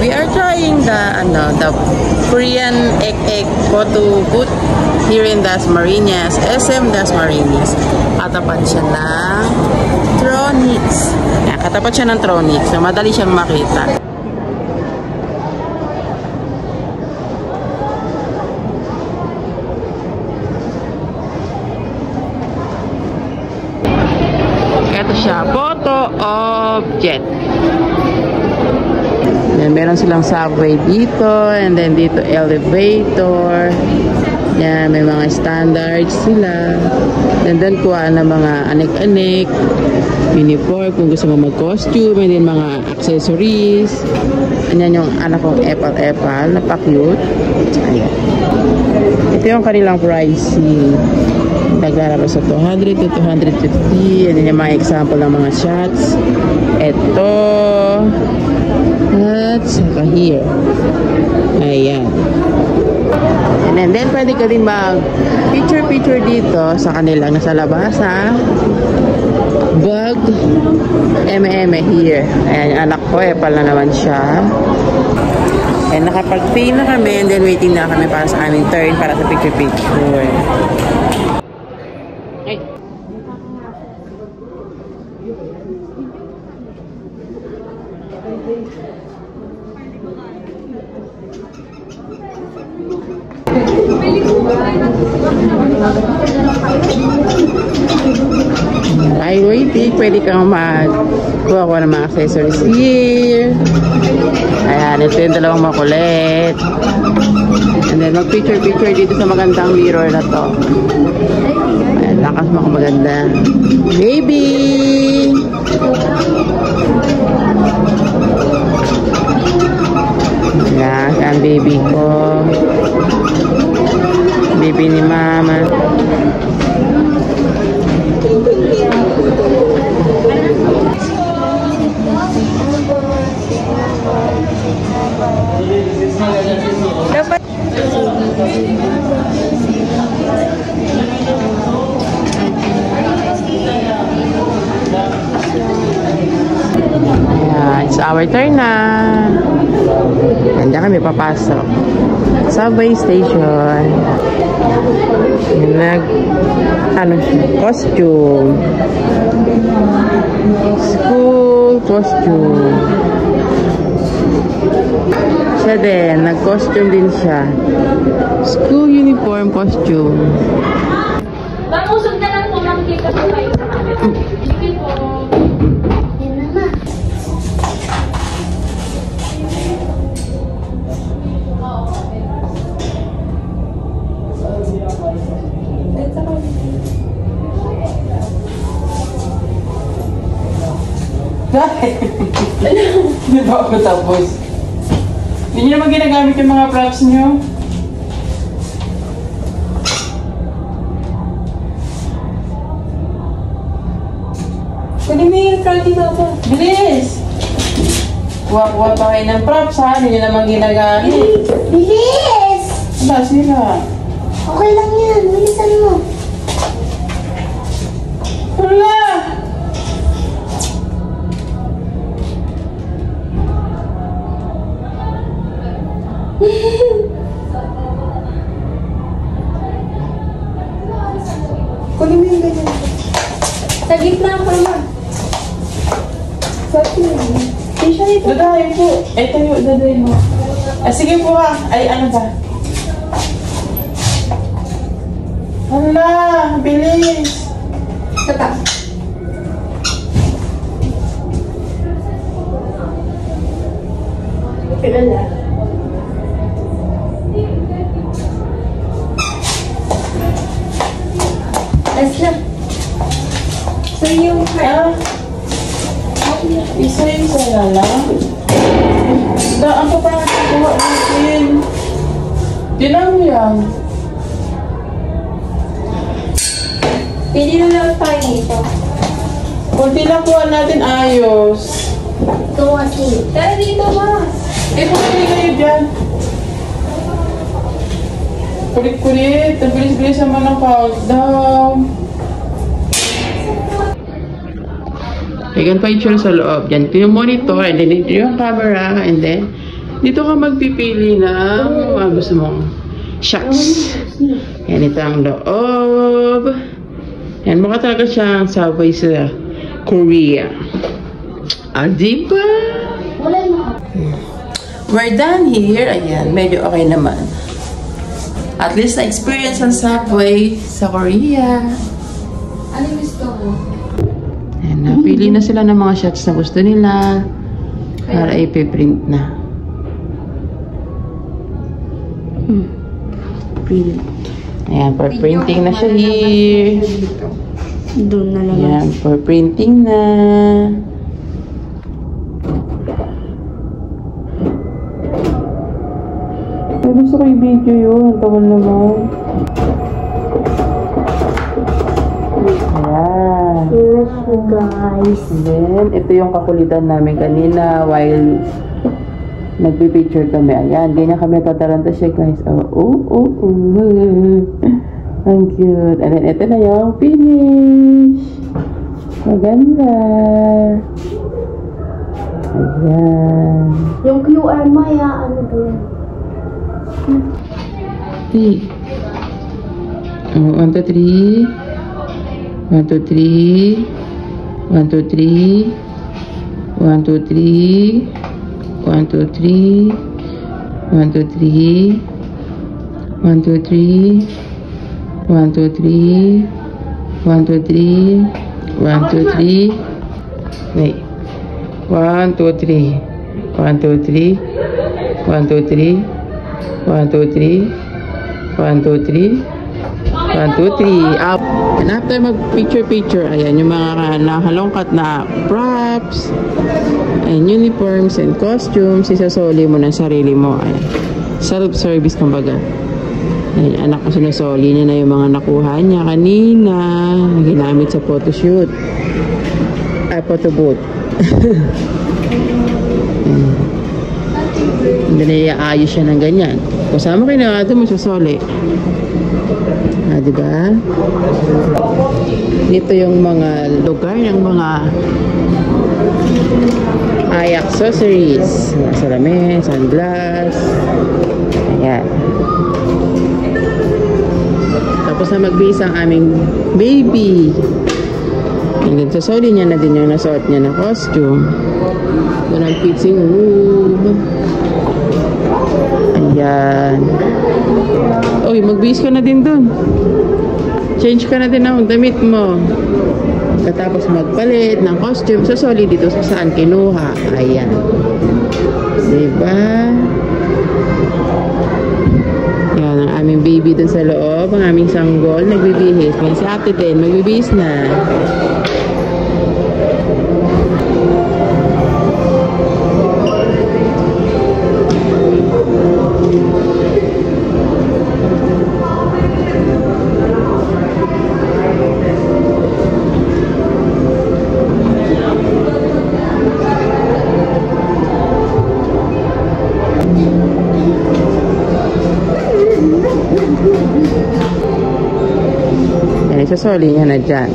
We are trying the Korean egg photo booth here in Dasmariñas, SM Dasmariñas. Katapat siya ng Tronix. Katapat siya ng Tronix. So, madali siyang makita. Ito siya, photo object. Yan, meron silang subway dito, and then dito elevator. Yan, may mga standards sila. And then kuha ng mga anik-anik, uniform kung gusto mo mag-costume, and then mga accessories. Yan yung anak kong epal-epal, napaka-cute. Ayan. Ito yung kanilang pricing. Naglalabas sa 200 to 250. Yan yung mga example ng mga shots. Ito. At saka here. Ayan. And then pwede ka din mag picture dito sa kanila nasa labas, ha. Bag. Eme here. Ayan, yung anak ko, epal na naman siya. And nakapag-pay na kami, and then waiting na kami para sa aming turn para sa picture. Hey. Ay, waiting. Pwede kang mag-kuha ko ng mga accessories here. Ayan, ito yung dalawang makulit. And then, mag-picture dito sa magandang mirror na to. Ayan, lakas mo maganda. Baby! Ayan, ang baby ko. Baby ni mama. Dapat it's our turn na. Nandiyan kami papasok. Subway station. Costume. School costume. Siya din, nag-costume din siya. School uniform costume. Mamusog na lang po, makikita po kayo sa camera. Sige po. Hindi ba ako tapos? Hindi nyo naman ginagamit yung mga props nyo? Kunin mo yung front dito po. Bilis! Kuha-kuha pa kayo ng props, ha? Hindi nyo naman ginagamit. Bilis! Ba, sila? Okay lang yan. Bilisan mo. Wala! Kunin mo yung ganyan. Sa gitna ko naman. Sorry naman. Tisha nito. Dadahin po. Ito yung dadahin mo. Sige po, ha. Ay, ano ba? Hala, bilis. Tata. Pilala. Asla. So yung Isa-isa na lang. Daan pa parang kuha natin. Dinan mo yan. pili na lang tayo dito. Kunti lang kuha natin ayos. Tuwaki. Tara dito, mas. Pumili kayo dyan. Kulit-kulit. Ang bilis-bilis naman ang countdown. Ayan pa yung sa loob. Yan, ito yung monitor, and then ito yung camera, and then Dito ka magpipili ng gusto mong shots. Yan, ito ang loob. Yan, mukha talaga siyang subway sa Korea. Diba? We're done here. Ayan, medyo okay naman. At least na-experience ang subway sa Korea. Ano yung gusto mo? Ayan, napili na sila ng mga shots na gusto nila para ipiprint na. Print. Ayan, for printing na siya here. Doon na lang. Ayan, for printing na. Ay, gusto ko yung video yun. Ang tagal naman. Ayan. Yes, guys. Then, ito yung kakulitan namin kanina while nagpipicture kami. Ayan, ganyan kami tataranta siya, guys. Ang cute. And then, ito na yung finish. Maganda. Ayan. Yung QR maya, ano doon? Hey. 1, 2, 3. 1, 2, 3. 1, 2, 3. 1, 2, 3. 1, 2, 3. 1, 2, 3. 1, 2, 3. 1, 2, 3. 1, 2, 3. 1, 2, 3. Wait. 1, 2, 3. 1, 2, 3. 1, 2, 3. 1, 2, 3. 1, 2, 3. 1, 2, 3. Up. And after mag-picture-picture, ayan, yung mga nakalongkat na props, and uniforms and costumes, isasoli mo ng sarili mo. Ayan. Self-service, kumbaga. Ayan, anak ko sinasoli niya na yung mga nakuha niya kanina, ginamit sa photoshoot. Ay, photo booth. Hindi na iaayos siya ng ganyan. Kasama kayo na ito mo sa sole. Diba? Dito yung mga lugar ng mga eye accessories. Salamin, sunglass. Ayan. Tapos na magbihis ang aming baby. And then sasoli niya na din yung nasuot niya na costume. Doon ang fitting room. Ayan. Uy, magbihis ka na din doon. Change ka na din ang damit mo. Katapos magpalit ng costume, sasoli dito sa saan kinuha. Ayan. Diba? Yan ang aming baby dun sa loob. Ang aming sanggol, nagbibihis. May si ate din, magbibihis na. Yan, isasoli niya na dyan.